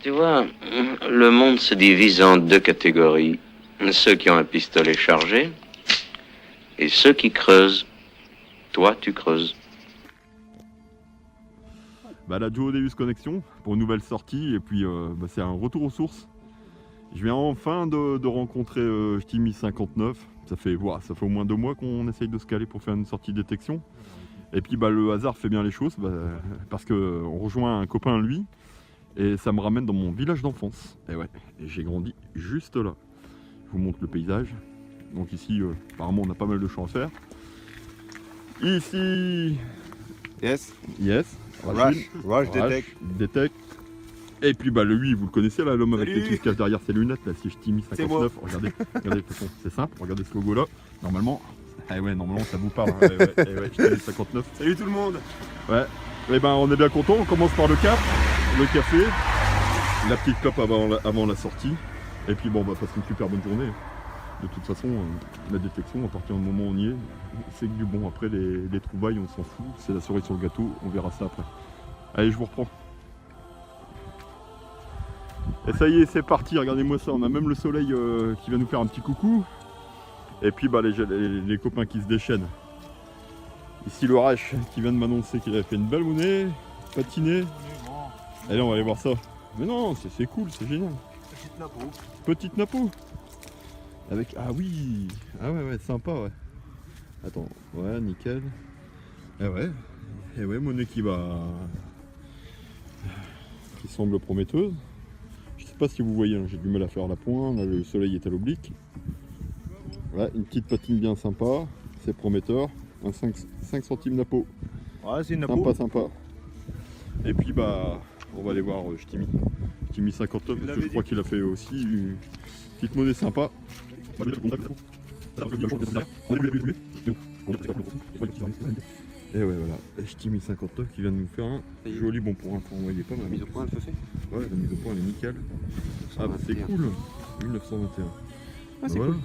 Tu vois, le monde se divise en deux catégories. Ceux qui ont un pistolet chargé et ceux qui creusent. Toi, tu creuses. Bah, la Duo Deus Connexion pour une nouvelle sortie, et puis c'est un retour aux sources. Je viens enfin de rencontrer Shtimi 59. Ça fait au moins 2 mois qu'on essaye de se caler pour faire une sortie de détection. Et puis le hasard fait bien les choses, parce qu'on rejoint un copain lui, et ça me ramène dans mon village d'enfance. Et ouais, et j'ai grandi juste là. Je vous montre le paysage. Donc ici, apparemment on a pas mal de champs à faire. Ici, Yes. Rush Detect. Et puis lui, vous le connaissez là, l'homme avec les trucs cache derrière ses lunettes, là, c'est Shtimi 59. Regardez, de toute façon, c'est simple, regardez ce logo là. Normalement, normalement ça vous parle. Hein. Shtimi 59. Salut tout le monde. Ouais. Et on est bien content, on commence par le cap, le café, la petite clope avant la sortie. Et puis on va passer une super bonne journée. De toute façon, la détection, à partir du moment où on y est, c'est que du bon. Après les trouvailles, on s'en fout, c'est la cerise sur le gâteau, on verra ça après. Allez, je vous reprends. Et ça y est, c'est parti, regardez-moi ça, on a même le soleil qui va nous faire un petit coucou. Et puis les copains qui se déchaînent. Ici le Rash qui vient de m'annoncer qu'il avait fait une belle monnaie, patiné. Allez, on va aller voir ça. Mais non, c'est cool, c'est génial. Petite napo. Avec, ah oui, ah ouais, sympa, ouais. Attends, ouais, nickel. Et ouais, monnaie qui semble prometteuse. Je sais pas si vous voyez, hein, j'ai du mal à faire la pointe, là, le soleil est à l'oblique. Voilà, une petite patine bien sympa, c'est prometteur. Un 5 centimes napo. Ouais, c'est une napo. Sympa. Et puis on va aller voir Shtimi 59, parce que je crois qu'il a fait aussi une petite monnaie sympa. Et ouais, voilà, Shtimi 59 qui vient de nous faire un joli bon point. Il est pas mal. La mise au point, elle se fait. Ouais, la mise au point elle est nickel. Ah c'est cool. 1921. Ah c'est cool.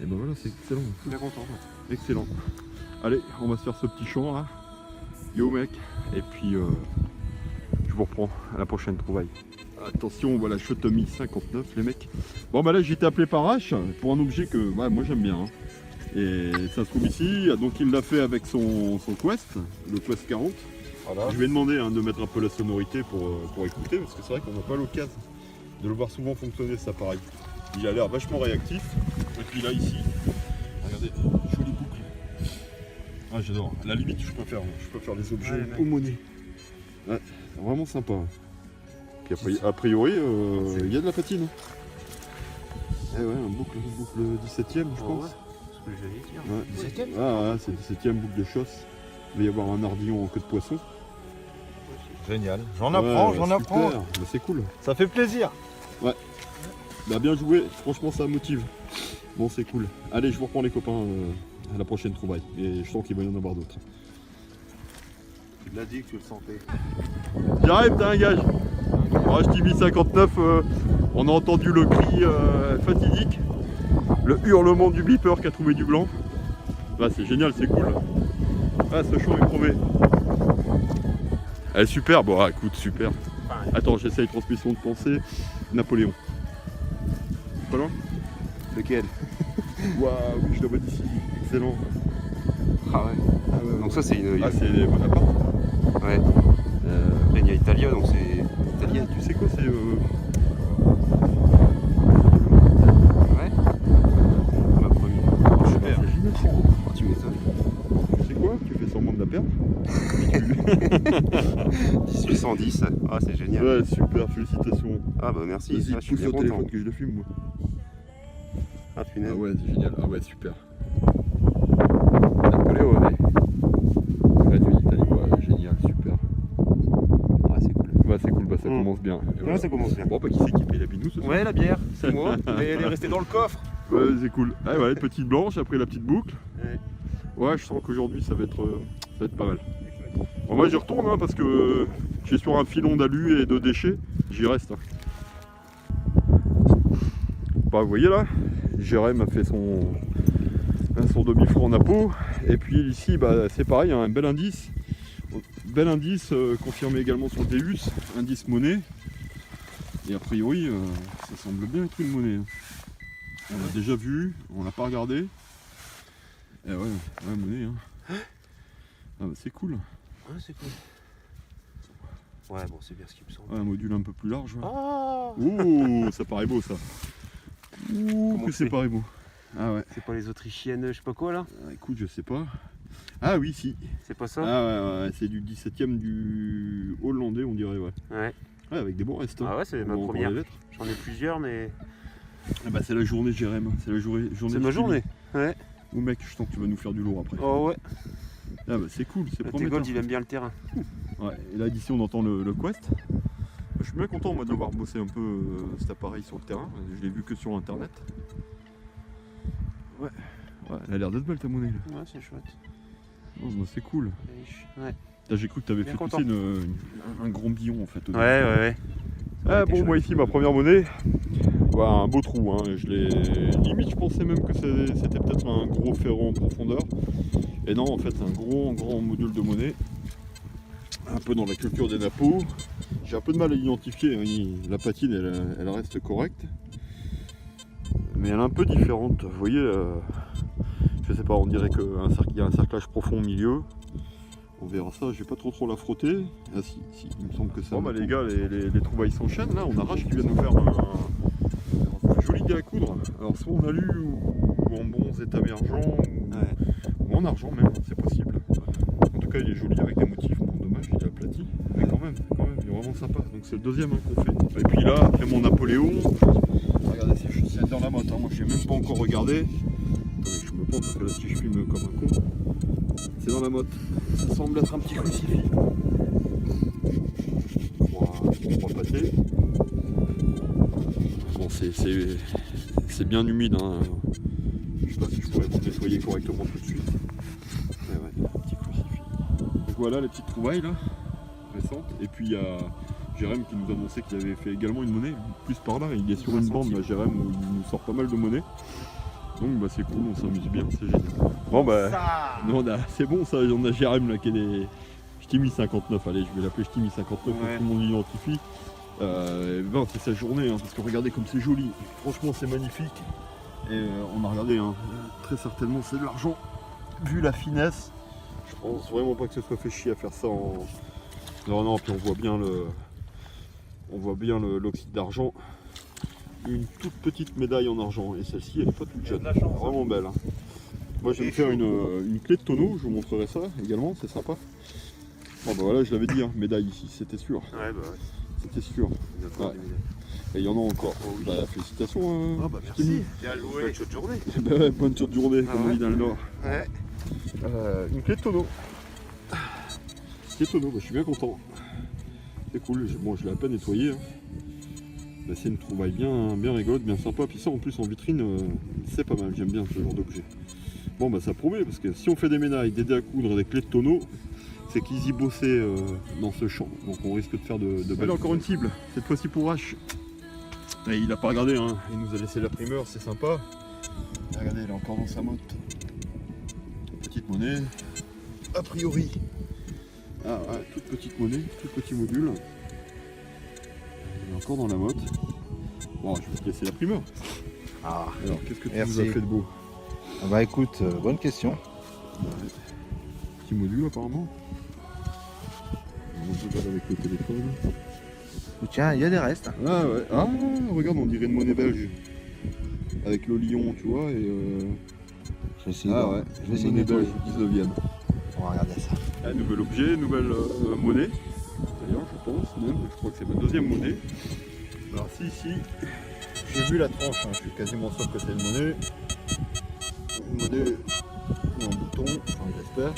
Et voilà, c'est excellent. Bien content. Excellent. Allez, on va se faire ce petit champ là. Yo mec. Et puis je vous reprends à la prochaine trouvaille. Attention, voilà, Shtimi 59 les mecs. Bon là j'ai été appelé par H pour un objet que moi j'aime bien. Hein. Et ça se trouve ici, donc il l'a fait avec son Quest, le Quest 40. Voilà. Je lui ai demandé de mettre un peu la sonorité pour écouter, parce que c'est vrai qu'on n'a pas l'occasion de le voir souvent fonctionner cet appareil. Il a l'air vachement réactif. Et puis là ici, regardez, jolie boucle. Ah j'adore, à la limite je peux faire les objets aux monnaies. Ouais, c'est vraiment sympa. Puis a priori, il y a de la patine. Eh ouais, une boucle 17ème je pense. Ce que j'allais dire. Ouais. 17ème. Ah ouais, c'est 17ème boucle de chosse. Il va y avoir un ardillon en queue de poisson. Génial. J'en apprends. Bah, c'est cool. Ça fait plaisir. Ouais. Bah bien joué, franchement ça motive. Bon c'est cool. Allez, je vous reprends les copains à la prochaine trouvaille. Et je sens qu'il va y en avoir d'autres. Tu l'as dit que tu le sentais. J'arrive, t'as un gage. Shtimi 59, on a entendu le cri fatidique. Le hurlement du beeper qui a trouvé du blanc. Là c'est génial, c'est cool. Ah ce champ il promet. Elle est super, bon écoute super. Attends, j'essaye transmission de pensée. Napoléon. Pas loin? Lequel? Waouh, oui je la vois d'ici. Excellent. Ah ouais. Donc ça c'est une... Ah c'est Bonaparte. Ouais. Regna Italia, donc c'est italien. Tu sais quoi c'est Ouais. Ma première. Super. C'est génial, c'est cool. Oh, tu m'étonnes. Tu sais quoi? Tu fais semblant de la perdre. 1810. Ah c'est génial. Ouais super, félicitations. Ah bah merci. Vas-y, Ah, je suis pousse bien au content. téléphone que je le filme moi. Ah punaise. Ah ouais c'est génial, ah ouais super. Napoléon ouais. Radio d'Italie, ouais, génial, super. Ah c'est cool. Ouais c'est cool, bah ça commence bien. Et voilà. Ouais ça commence bien. Bon bah qui c'est qui paye la binouse ce soir? Ouais la bière, c'est moi. Mais elle est restée dans le coffre. Ouais c'est cool. Ah ouais, petite blanche, après la petite boucle. Ouais. Ouais je sens qu'aujourd'hui ça va être pas mal. Bon, moi j'y retourne hein, parce que je suis sur un filon d'alu et de déchets, j'y reste. Bah vous voyez là, Jérém a fait son demi-franc en napo. Et puis ici, bah, c'est pareil, un bel indice. Bel indice confirmé également sur le Deus, indice monnaie. Et a priori, ça semble bien être une monnaie. Hein. On l'a déjà vu, on l'a pas regardé. Et ouais, monnaie. Hein. Ah bah, c'est cool. Ouais, c'est cool. Ouais, bon, c'est bien ce qui me semble. Ouais, un module un peu plus large. Ouais. Oh, Oh, ça paraît beau ça. Ouh, comment que c'est paraît beau. Ah ouais. c'est pas les Autrichiennes, je sais pas quoi là? Ah, écoute, je sais pas. Ah oui, si. C'est pas ça? Ah ouais, c'est du 17ème du hollandais, on dirait, ouais. Ouais. Ouais, avec des bons restes. Hein. Ah ouais, c'est ma On voit encore première. les lettres. J'en ai plusieurs, mais. Ah bah, c'est la journée Jérém. C'est la journée. C'est ma journée. Ouais. Ou mec, je sens que tu vas nous faire du lourd après. Oh ouais. Ah bah c'est cool, c'est Le prometteur. T-Gold, il aime bien le terrain. Ouais, et là d'ici on entend le Quest. Je suis bien content moi d'avoir bossé un peu cet appareil sur le terrain. Je l'ai vu que sur internet. Ouais, elle a l'air d'être belle ta monnaie là. Ouais, c'est chouette. Oh, bah, c'est cool. Ouais. Là j'ai cru que tu avais Bien fait content. pousser un grand billon en fait. au début. Ouais. Ah bon, moi ici ma première monnaie, bah, un beau trou, hein. Limite je pensais même que c'était peut-être un gros ferron en profondeur. Et non, en fait c'est un grand module de monnaie, un peu dans la culture des napos. J'ai un peu de mal à l'identifier, hein. La patine elle reste correcte, mais elle est un peu différente, vous voyez, je sais pas, on dirait qu'il y a un cerclage profond au milieu. On verra ça, je vais pas trop la frotter. Ah si, il me semble que ça. Bon bah les gars, les trouvailles s'enchaînent là, on a Rach qui vient nous faire un joli dé à coudre. Alors soit en alu ou en bronze étamé argent ou en argent même, c'est possible. En tout cas il est joli avec des motifs, bon dommage il est aplati. Mais quand même, il est vraiment sympa. Donc c'est le deuxième hein, qu'on fait. Et puis là, après mon Napoléon, regardez c'est dans la motte, hein. Moi j'ai même pas encore regardé. Attendez, je me pente parce que là si je filme comme un con. C'est dans la motte. Ça semble être un petit crucifix. Trois pâtés. Bon, c'est bien humide. Hein. Je sais pas si je pourrais vous nettoyer correctement tout de suite. Mais ouais, un petit crucifix. Donc voilà les petites trouvailles là, récentes. Et puis il y a Jérém qui nous annonçait qu'il avait fait également une monnaie. Plus par là, il est sur une bande là, Jérém, où il nous sort pas mal de monnaie. Donc bah c'est cool, on s'amuse bien, c'est génial. Bon bah, c'est bon ça, on a Jérém là qui est des Ch'timi 59, allez je vais l'appeler Ch'timi 59 pour que tout le monde l'identifie. Ben, c'est sa journée, hein, parce que regardez comme c'est joli, franchement c'est magnifique. Et on a regardé, hein, très certainement c'est de l'argent, vu la finesse. Je pense vraiment pas que ce soit fait chier à faire ça en... Non, puis on voit bien l'oxyde d'argent. Une toute petite médaille en argent et celle-ci elle est pas toute jeune, vraiment belle. Hein. Moi je vais me faire une clé de tonneau, je vous montrerai ça également, c'est sympa. Bon bah voilà, je l'avais dit, hein, médaille ici, c'était sûr. Ouais, bah ouais. C'était sûr. Ouais. Et il y en a encore. Oh, oui. Bah, félicitations. Oh bah merci. Bien joué. Bonne chaude journée. Bah ouais, bonne chaude journée, comme on dit dans le Nord. Ouais. Une clé de tonneau. Clé de tonneau, bah, je suis bien content. C'est cool, bon je l'ai à peine nettoyé. Hein. Bah, c'est une trouvaille bien rigolote, bien sympa. Puis ça en plus en vitrine, c'est pas mal, j'aime bien ce genre d'objet. Bon bah ça promet, parce que si on fait des médailles, des dés à coudre, des clés de tonneau, c'est qu'ils y bossaient dans ce champ. Donc on risque de faire de belles. Allez, encore une cible, cette fois-ci pour H. Et il a pas regardé, hein. Il nous a laissé la primeur, c'est sympa. Et regardez, il est encore dans sa motte. Petite monnaie. A priori. Ah ouais, toute petite monnaie, tout petit module. Il est encore dans la motte. Bon, je vais te laisser la primeur. Ah, alors, qu'est-ce que tu merci. nous as fait de beau? Bah écoute, bonne question. Ouais. Petit module apparemment. On regarde avec le téléphone. Tiens, il y a des restes. Ah ouais. Ah, regarde, on dirait une monnaie belge. Avec le lion, tu vois, et Je vais essayer ah de... ouais, je vais essayer de monnaie belge, nettoyer. 19e. On va regarder ça. Un nouvel objet, nouvelle monnaie. D'ailleurs, je pense même, je crois que c'est ma deuxième monnaie. Alors si, j'ai vu la tranche, hein, je suis quasiment sûr que c'est une monnaie. Une monnaie ou un bouton, enfin j'espère.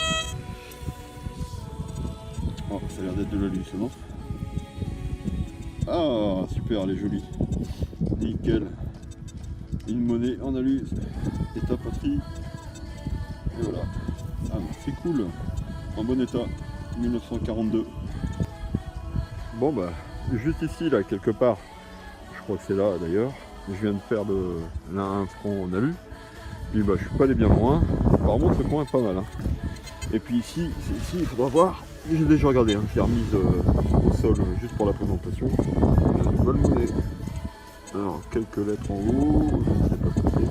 Oh, ça a l'air d'être de l'alu, c'est non? Ah, super, elle est jolie. Nickel. Une monnaie en alu, état poterie. Et voilà. Ah, c'est cool. En bon état, 1942. Bon bah, juste ici, là, quelque part, je crois que c'est là d'ailleurs, je viens de faire là un franc en alu. Puis bah, je suis pas allé bien loin. apparemment ce coin est pas mal. Hein. Et puis ici, il faudra voir. J'ai déjà regardé, hein. Je l'ai remise au sol juste pour la présentation. J'ai une bonne monnaie. Alors, quelques lettres en haut, je ne sais pas ce que c'est.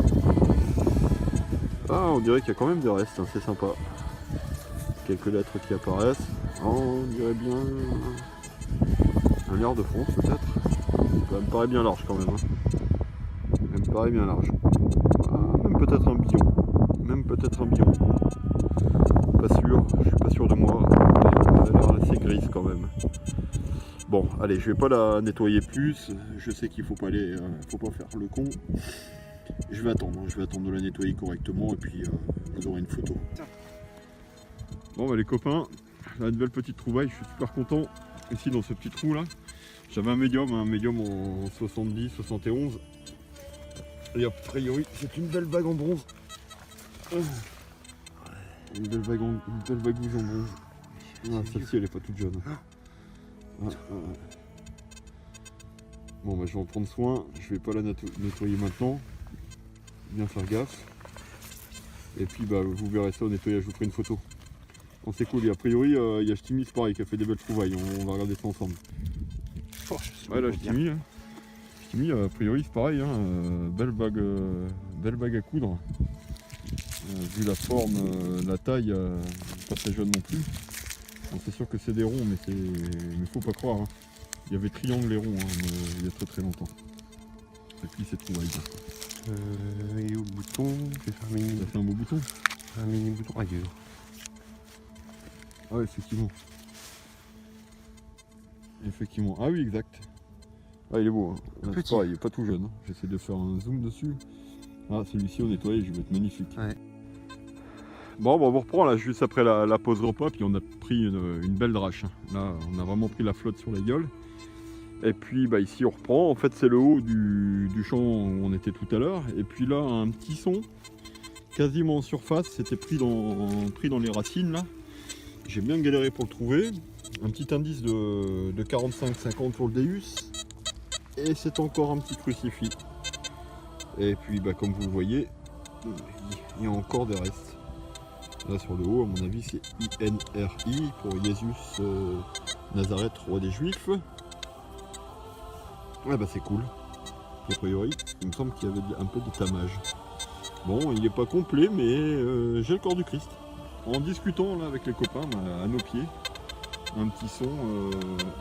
Ah, on dirait qu'il y a quand même des restes, hein. C'est sympa. Quelques lettres qui apparaissent. Oh, on dirait bien un air de France peut-être. Ça me paraît bien large quand même. Hein. Ça me paraît bien large. Ah, même peut-être un billon. Même peut-être un billon. Pas sûr, je suis pas sûr de moi. Elle a l'air assez grise quand même. Bon, allez, je vais pas la nettoyer plus. Je sais qu'il faut pas aller, faut pas faire le con. Je vais attendre de la nettoyer correctement et puis vous aurez une photo. Bon bah les copains, la nouvelle petite trouvaille, je suis super content. Ici dans ce petit trou là, j'avais un médium en 70, 71. Et a priori c'est une belle bague en bronze. Une belle bagouge en bronze. Ah, celle-ci elle est pas toute jeune. Bon bah je vais en prendre soin, je vais pas la nettoyer maintenant. Bien faire gaffe. Et puis bah vous verrez ça au nettoyage, je vous ferai une photo. Bon, c'est cool, et a priori il y a Ch'timi pareil qui a fait des belles trouvailles, on va regarder ça ensemble. Ouais là Ch'timi, hein. Ch'timi a priori c'est pareil, hein. Belle bague à coudre. Vu la forme, la taille, pas très jeune non plus. Bon, c'est sûr que c'est des ronds, mais faut pas croire. Hein. Il y avait triangle et rond il y a très longtemps. Et puis c'est trouvaille. Et au bouton, je vais faire un mini. Ça fait un beau bouton. Un mini bouton ailleurs. Ah ouais, effectivement. Effectivement. Ah oui, exact. Ah il est beau. Hein. C'est pareil, il est pas tout jeune. Hein. J'essaie de faire un zoom dessus. Ah celui-ci au nettoyage, il va être magnifique. Ouais. Bon, on reprend là juste après la pause repas, puis on a pris une belle drache. Là, on a vraiment pris la flotte sur la gueule. Et puis bah, ici on reprend, en fait c'est le haut du champ où on était tout à l'heure. Et puis là un petit son, quasiment en surface, c'était pris dans les racines là. J'ai bien galéré pour le trouver. Un petit indice de 45-50 pour le Deus. Et c'est encore un petit crucifix. Et puis bah, comme vous le voyez, il y a encore des restes. Là sur le haut, à mon avis, c'est INRI pour Jésus Nazareth, roi des Juifs. Ouais bah c'est cool. A priori, il me semble qu'il y avait un peu de tamage. Bon, il n'est pas complet, mais j'ai le corps du Christ. En discutant là avec les copains, à nos pieds, un petit son,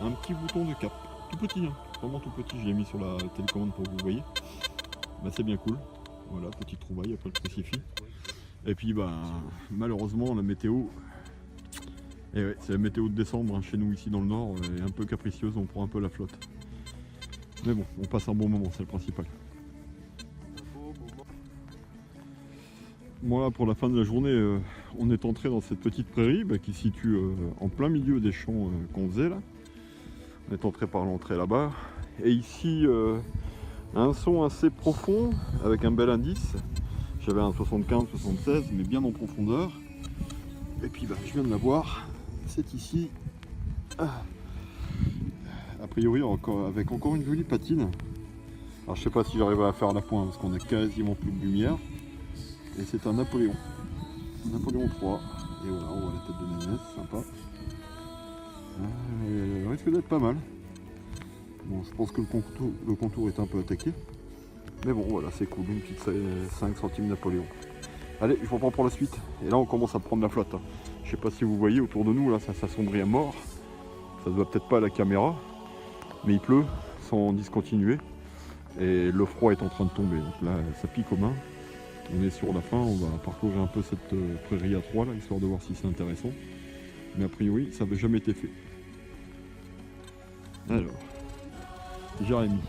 un petit bouton de cap. Tout petit, hein, vraiment tout petit, je l'ai mis sur la télécommande pour que vous voyez. Bah c'est bien cool. Voilà, petite trouvaille après le crucifix. Et puis bah malheureusement la météo, et ouais, c'est la météo de décembre hein, chez nous ici dans le nord, est un peu capricieuse, on prend un peu la flotte. Mais bon, on passe un bon moment, c'est le principal. Voilà, pour la fin de la journée, on est entré dans cette petite prairie qui se situe en plein milieu des champs qu'on faisait là. On est entré par l'entrée là-bas. Et ici, un son assez profond avec un bel indice. J'avais un 75-76, mais bien en profondeur. Et puis bah, je viens de la voir, c'est ici. A priori, avec encore une jolie patine. Alors je sais pas si j'arriverai à faire la pointe parce qu'on a quasiment plus de lumière. Et c'est un Napoléon. Napoléon 3. Et voilà, on voit la tête de Nénès, sympa. Elle risque d'être pas mal. Bon, je pense que le contour est un peu attaqué. Mais bon, voilà, c'est cool, une petite 5 centimes Napoléon. Allez, je reprends pour la suite. Et là, on commence à prendre la flotte. Hein. Je sais pas si vous voyez autour de nous, là, ça s'assombrit à mort. Ça se voit peut-être pas à la caméra. Mais il pleut sans discontinuer. Et le froid est en train de tomber. Donc là, ça pique aux mains. On est sur la fin, on va parcourir un peu cette prairie à 3 là, histoire de voir si c'est intéressant. Mais a priori, ça n'avait jamais été fait. Alors, Jérémy,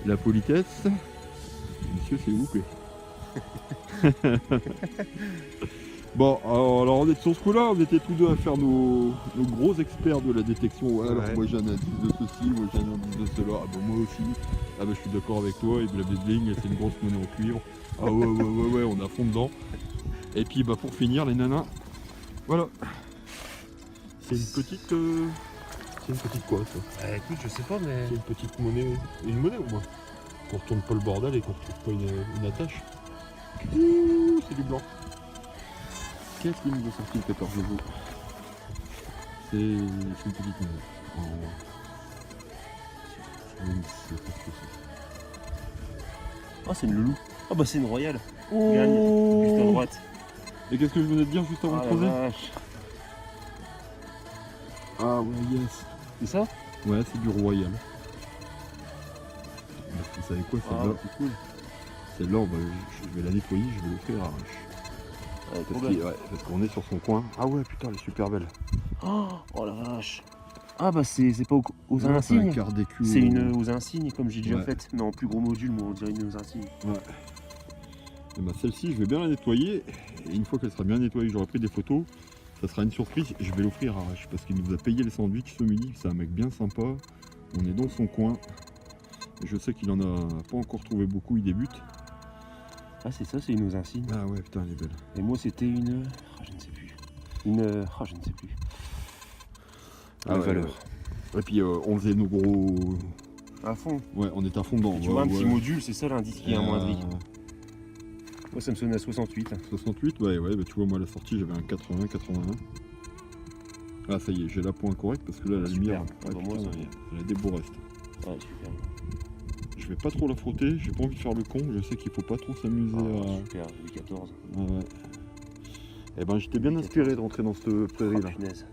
la politesse. Monsieur, s'il vous plaît. Bon, alors on est sur ce coup-là, on était tous deux à faire nos gros experts de la détection. Ouais, alors moi j'ai un indice de ceci, moi j'ai un indice de cela. Ah bah moi aussi. Ah bah je suis d'accord avec toi, et blablabling, c'est une grosse monnaie en cuivre. Ah ouais, on est à fond dedans. Et puis bah pour finir les nanas, voilà. C'est une petite. C'est une petite quoi ça? Écoute, je sais pas, mais. C'est une petite monnaie. Une monnaie au moins. Qu'on retourne pas le bordel et qu'on retrouve pas une attache. Ouh, c'est du blanc. qu'est-ce qu'il nous a sorti le 14 chevaux? C'est une petite maison. Je ne sais pas ce que c'est. Ah, c'est une loulou. Ah, bah, c'est une royale. Oh Gagne, juste à droite. Et qu'est-ce que je venais de dire juste avant de Ah, creuser? la vache. Ah ouais, yes. C'est ça? Ouais, c'est du royal. Vous savez quoi, Ah, celle-là? c'est cool. Celle-là, bah, je vais la nettoyer, je vais l'offrir à Arrache. Ah, elle est trop Parce belle. qu'il- ouais, parce qu'on est sur son coin. Ah ouais, putain, elle est super belle. Oh la vache. Ah, bah, c'est pas aux C'est un insignes. quart d'écu. C'est une aux insignes, comme j'ai déjà Ouais. faite, mais en plus gros module, moi, on dirait une aux insignes. Ouais. Et bah, celle-ci, je vais bien la nettoyer. Et une fois qu'elle sera bien nettoyée, j'aurai pris des photos. Ça sera une surprise. Je vais l'offrir à Arrache parce qu'il nous a payé les sandwichs ce midi. C'est un mec bien sympa. On est dans son coin. Et je sais qu'il en a pas encore trouvé beaucoup. Il débute. Ah, c'est ça, c'est une aux insignes. Ah ouais, putain, elle est belle. Et moi, c'était une. Ah, je ne sais plus. Une. Ah, je ne sais plus. La ouais, valeur. ouais. Et puis on faisait nos gros. À fond. Ouais, on est à fond dedans. Et tu ouais, vois, un ouais. petit module, c'est ça l'indice qui est amoindri. Moi, ça me sonne à 68. 68, ouais, bah, tu vois, moi à la sortie j'avais un 80, 81. Ah, ça y est, j'ai la pointe correcte parce que là la Super. lumière, Ah, bah, moi, putain, ça y est. elle a des beaux restes. Ouais, super. Je vais pas trop la frotter, j'ai pas envie de faire le con, je sais qu'il faut pas trop s'amuser Ah, à. super, Louis XIV. Ouais. Et ben j'étais bien inspiré de rentrer dans cette prairie là. Punaise.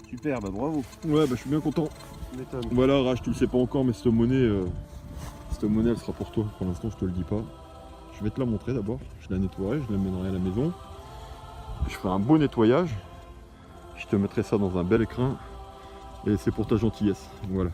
Super, bah bravo. Ouais, bah je suis bien content. Tu m'étonnes. Voilà, Rach, tu le sais pas encore, mais cette monnaie elle sera pour toi. Pour l'instant, je te le dis pas. Je vais te la montrer d'abord. Je la nettoierai, je l'amènerai à la maison. Je ferai un beau nettoyage. Je te mettrai ça dans un bel écrin. Et c'est pour ta gentillesse. Voilà.